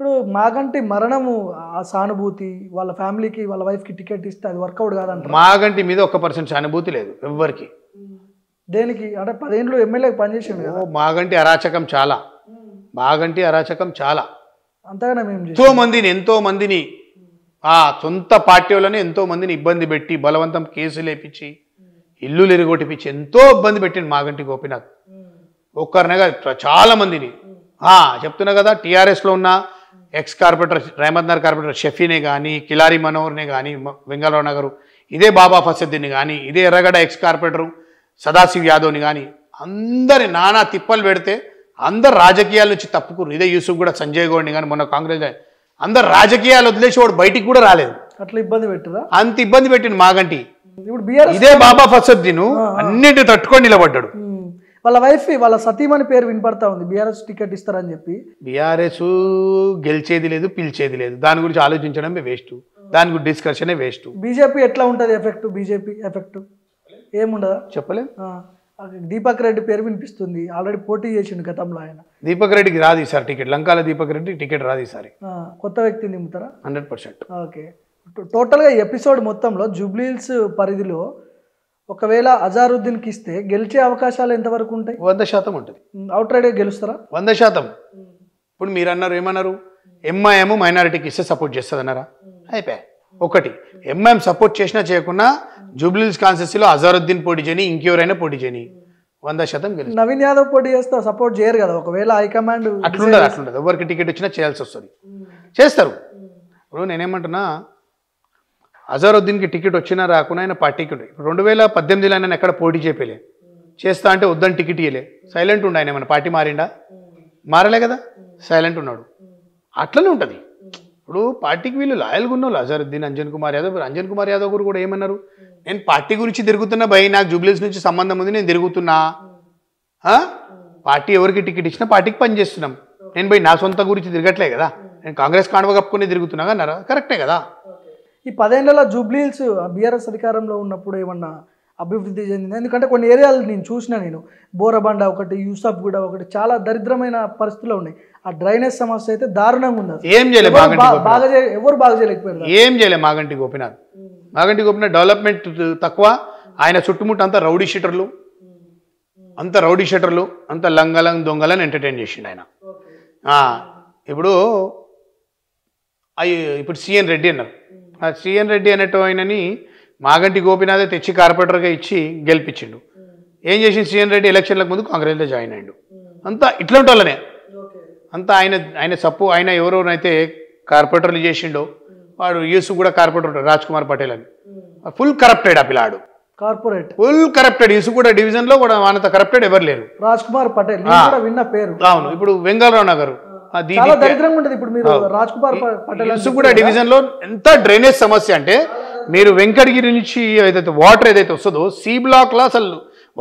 ఇప్పుడు మాగంటి మరణము ఆ సానుభూతి వాళ్ళ ఫ్యామిలీకి వాళ్ళ వైఫ్కి టికెట్ ఇస్తే అది వర్కౌట్ కాదంట. మాగంటి మీద 1% సానుభూతి లేదు ఎవ్వరికి. దేనికి అంటే 10 ఏళ్ళు ఎమ్మెల్యేకి పనిచేసిండు కదా. మాగంటి అరాచకం చాలా, మాగంటి అరాచకం చాలా. అంతగానే మేము ఎంతో మందిని సొంత పార్టీ వాళ్ళని ఎంతో మందిని ఇబ్బంది పెట్టి బలవంతం కేసులు వేపించి ఇల్లులు ఎరగొట్టిపించి ఎంతో ఇబ్బంది పెట్టింది మాగంటి గోపీనాథ్. ఒక్కరినే కాదు చాలా మందిని. చెప్తున్నా కదా, టీఆర్ఎస్లో ఉన్న ex corporator Revanth Nagar corporator షఫీనే కానీ, కిలారి మనోహర్నే కానీ, వెంగళరావు నగరు ఇదే బాబా ఫసద్దిని కానీ, ఇదే ఎర్రగడ్డ ఎక్స్ కార్పొరేటరు సదాశివ్ యాదవ్ని కానీ అందరి నానా తిప్పలు పెడితే అందరు రాజకీయాల నుంచి తప్పుకురు. ఇదే యూసుఫ్ కూడా సంజయ్ గౌడ్ని కానీ మొన్న కాంగ్రెస్ అందరు రాజకీయాలు వదిలేసి వాడు బయటికి కూడా రాలేదు. అట్లా ఇబ్బంది పెట్టరా? అంత ఇబ్బంది పెట్టింది మాగంటి. ఇప్పుడు ఇదే బాబా ఫసద్దిన్ అన్నింటి తట్టుకొని నిలబడ్డాడు. వాళ్ళ వైఫ్ వాళ్ళ సతీమణి పేరు వినపడతా ఉంది బీఆర్ఎస్ టికెట్ ఇస్తారని చెప్పి. బీఆర్ఎస్ గెలిచేది లేదు, పిలిచేది లేదు. దాని గురించి ఆలోచించడమే వేస్ట్, దాని గురించి డిస్కషనే వేస్ట్. బీజేపీ ఎట్లా ఉంటుంది ఎఫెక్ట్? BJP effect ఏముండదా? చెప్పలేం. దీపక్ రెడ్డి పేరు వినిపిస్తుంది, ఆల్రెడీ పోటీ చేసిండు గతంలో ఆయన. దీపక్ రెడ్డికి రాదు ఈసారి టికెట్, లంకాల దీపక్ రెడ్డి టికెట్ రాదు ఈసారి. కొత్త వ్యక్తిని నింపుతారా? 100%. ఓకే. టోటల్గా ఎపిసోడ్ మొత్తంలో జూబ్లీహిల్స్ పరిధిలో ఒకవేళ అజారుద్దీన్కి ఇస్తే గెలిచే అవకాశాలు ఎంతవరకు ఉంటాయి? 100% ఉంటుంది. అవుట్ రైడ్గా గెలుస్తారా? 100%. ఇప్పుడు మీరు అన్నారు ఏమన్నారు, ఎంఐఎం మైనారిటీకి ఇస్తే సపోర్ట్ చేస్తుంది అన్నారా? అయిపోయా. ఒకటి ఎంఐఎం సపోర్ట్ చేసినా చేయకున్నా జూబ్లీహిల్స్ కాన్స్టిట్యూన్సీలో అజారుద్దీన్ పోటీ చేయని, ఇంకెవరైనా పోటీ చేయని 100% గెలుస్తారు. నవీన్ యాదవ్ పోటీ చేస్తే సపోర్ట్ చేయరు కదా ఒకవేళ హైకమాండ్. అట్లుండదు. ఎవరికి టికెట్ వచ్చినా చేయాల్సి వస్తుంది, చేస్తారు. ఇప్పుడు నేనేమంటున్నా, అజారుద్దీన్కి టికెట్ వచ్చినా రాకున్నా ఆయన పార్టీకి ఉండే. ఇప్పుడు 2018లో ఆయన ఎక్కడ పోటీ చేయలే, చేస్తా అంటే వద్దని టికెట్ ఇవ్వలే, సైలెంట్ ఉండే. ఆయన మన పార్టీ మారిండా? మారలే కదా, సైలెంట్ ఉన్నాడు. అట్లనే ఉంటుంది. ఇప్పుడు పార్టీకి వీళ్ళు లాయల్గా ఉన్నోళ్ళు అజారుద్దీన్, అంజన్ కుమార్ యాదవ్ గారు కూడా ఏమన్నారు, నేను పార్టీ గురించి తిరుగుతున్నా భయ్, నాకు జూబ్లీహిల్స్ నుంచి సంబంధం ఉంది, నేను తిరుగుతున్నా. పార్టీ ఎవరికి టికెట్ ఇచ్చినా పార్టీకి పని చేస్తున్నాం, నేను పోయి నా సొంత గురించి తిరగట్లే కదా, నేను కాంగ్రెస్ కాండవ కప్పుకొని తిరుగుతున్నా అన్నారా? కరెక్టే కదా. ఈ 10 ఏళ్లలో జూబ్లీహిల్స్ బీఆర్ఎస్ అధికారంలో ఉన్నప్పుడు ఏమన్నా అభివృద్ధి చెందింది? ఎందుకంటే కొన్ని ఏరియాలు నేను చూసిన, బోరబండ ఒకటి, యూసఫ్ కూడా ఒకటి, చాలా దరిద్రమైన పరిస్థితుల్లో ఉన్నాయి. ఆ డ్రైనేజ్ సమస్య అయితే దారుణంగా ఉంది. ఏం చేయలేదు, ఎవరు బాగా చేయలేకపోయారు. ఏం చేయలేదు మాగంటి గోపీనాథ్. డెవలప్మెంట్ తక్కువ. ఆయన చుట్టుముట్టు అంతా రౌడీ షీటర్లు, అంత లంగలం దొంగలను ఎంటర్టైన్ చేసిండు ఆయన. ఇప్పుడు సిఎన్ రెడ్డి అన్నారు. ఆ సిఎన్ రెడ్డి అనేటో ఆయనని మాగంటి గోపీనాథే తెచ్చి కార్పొరేటర్గా ఇచ్చి గెలిపించిండు. ఏం చేసిండు సిఎన్ రెడ్డి? ఎలక్షన్లకు ముందు కాంగ్రెస్లో జాయిన్ అయ్యిండు. అంతా ఇట్లాంటి వాళ్ళనే. అంతా ఆయన ఎవరెవరైతే కార్పొరేటర్లు చేసిండో వాడు యూసు కూడా కార్పొరేటర్ రాజ్ కుమార్ పటేల్ అని ఫుల్ కరప్టెడ్. ఆ పిల్లాడు ఫుల్ కరప్టెడ్. యూసు కూడా డివిజన్లో కూడా అంత కరప్టెడ్ ఎవరు లేరు. రాజ్ కుమార్ పటేల్ విన్న పేరు. అవును. ఇప్పుడు వెంగళరావు నగర్ డివిజన్ లో ఎంత డ్రైనేజ్ సమస్య అంటే, మీరు వెంకటగిరి నుంచి ఏదైతే వాటర్ ఏదైతే వస్తుందో సి బ్లాక్ లో అసలు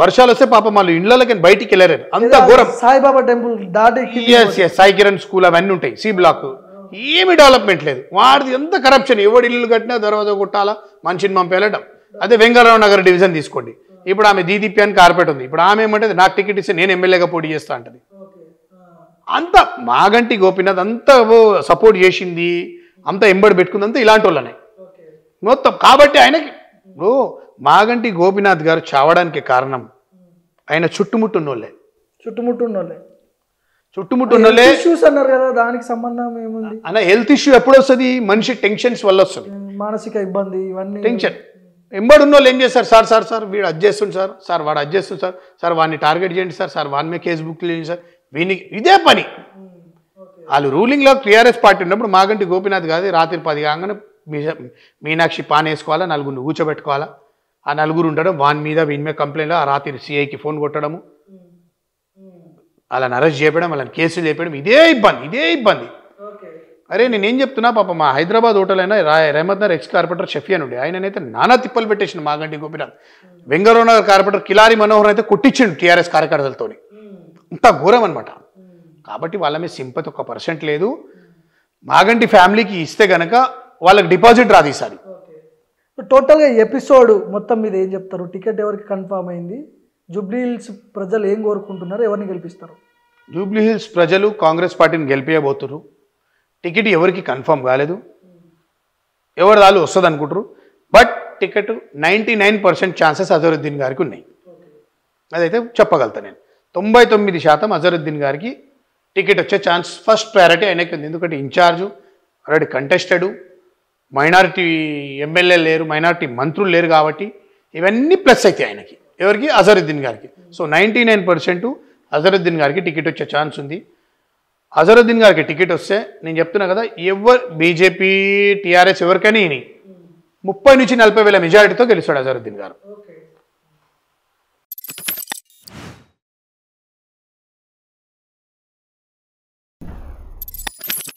వర్షాలు వస్తే పాపం వాళ్ళు ఇళ్లకి బయటికి వెళ్ళారు. అంత ఘోరం. సాయిబాబా టెంపుల్ దాటి సాయి కిరణ్ స్కూల్ అవన్నీ ఉంటాయి సి బ్లాక్. ఏమి డెవలప్మెంట్ లేదు. వాడిది ఎంత కరప్షన్. ఎవడు ఇల్లు కట్టినా దర్వాజా కొట్టాలా, మనిషిని పంపేయడం. అదే వెంగళరావు నగర్ డివిజన్ తీసుకోండి. ఇప్పుడు ఆమె దీదీప్య అని కార్పొరేట్ ఉంది. ఇప్పుడు ఆమె ఏమంటే నాకు టికెట్ ఇస్తే నేను ఎమ్మెల్యేగా పోటీ చేస్తా అంటది. అంత మాగంటి గోపీనాథ్ అంత సపోర్ట్ చేసింది, అంత ఎంబడి పెట్టుకుంది, అంతా ఇలాంటి వాళ్ళనే మొత్తం. కాబట్టి ఆయనకి మాగంటి గోపీనాథ్ గారు చావడానికి కారణం ఆయన చుట్టుముట్టున్నోళ్ళే. ఇష్యూస్ అన్నారు కదా, దానికి సంబంధం ఏముంది అన్న? హెల్త్ ఇష్యూ ఎప్పుడు వస్తుంది? మనిషి టెన్షన్స్ వల్ల వస్తుంది, మానసిక ఇబ్బంది, ఇవన్నీ టెన్షన్. ఎంబడి ఉన్నోళ్ళు ఏం చేస్తారు? సార్ వీడు అది చేస్తుంది సార్ వాడు అది చేస్తుంది సార్ వాడిని టార్గెట్ చేయండి సార్ వాడి మీద కేసు బుక్ చేయండి సార్. వీనికి ఇదే పని. వాళ్ళు రూలింగ్లో టీఆర్ఎస్ పార్టీ ఉన్నప్పుడు మాగంటి గోపీనాథ్ కాదు, రాత్రి 10 కాగానే మీనాక్షి పాన్ వేసుకోవాలా, నలుగురిని కూర్చోబెట్టుకోవాలా, ఆ నలుగురు ఉండడం, వీని మీద కంప్లైంట్, ఆ రాత్రి సిఐకి ఫోన్ కొట్టడము, వాళ్ళని అరెస్ట్ చేయడం, వాళ్ళని కేసులు చేయడం, ఇదే ఇబ్బంది. అరే నేనేం చెప్తున్నా, పాప మా హైదరాబాద్ హోటల్ అయినా రేవంత్ నగర్ ఎక్స్ కార్పొరేటర్ షఫీ అని ఉండే, ఆయననైతే నానా తిప్పలు పెట్టేసిండు మాగంటి గోపీనాథ్. వెంగళరావు నగర్ కార్పొరేటర్ కిలారి మనోహర్ అయితే కొట్టించిండు టీఆర్ఎస్ కార్యకర్తలతో. అంత ఘోరం అనమాట. కాబట్టి వాళ్ళ మీద సింపతి 1% లేదు. మాగంటి ఫ్యామిలీకి ఇస్తే గనక వాళ్ళకి డిపాజిట్ రాదు ఈసారి. టోటల్గా ఎపిసోడ్ మొత్తం మీద ఏం చెప్తారు? టికెట్ ఎవరికి కన్ఫర్మ్ అయింది? జూబ్లీహిల్స్ ప్రజలు ఏం కోరుకుంటున్నారు? ఎవరిని గెలిపిస్తారు? జూబ్లీహిల్స్ ప్రజలు కాంగ్రెస్ పార్టీని గెలిపించబోతున్నారు. టికెట్ ఎవరికి కన్ఫర్మ్ కాలేదు, ఎవరి దాళ్ళు వస్తుంది అనుకుంటారు. బట్ టికెట్ 99% ఛాన్సెస్ అజరుద్దీన్ గారికి ఉన్నాయి. అదైతే చెప్పగలుగుతాను నేను. 99% అజరుద్దీన్ గారికి టికెట్ వచ్చే ఛాన్స్ ఫస్ట్ ప్రయారిటీ ఆయనకి ఉంది. ఎందుకంటే in charge already contested, minority MLA లేరు, మైనారిటీ మంత్రులు లేరు, కాబట్టి ఇవన్నీ ప్లస్ అయితే ఆయనకి, ఎవరికి, అజరుద్దీన్ గారికి. సో 99% అజరుద్దీన్ గారికి టికెట్ వచ్చే ఛాన్స్ ఉంది. అజరుద్దీన్ గారికి టికెట్ వస్తే నేను చెప్తున్నా కదా, ఎవరు బీజేపీ టీఆర్ఎస్ ఎవరికైనా 30 నుంచి 40 వేల మెజారిటీతో గెలుస్తాడు అజరుద్దీన్ గారు.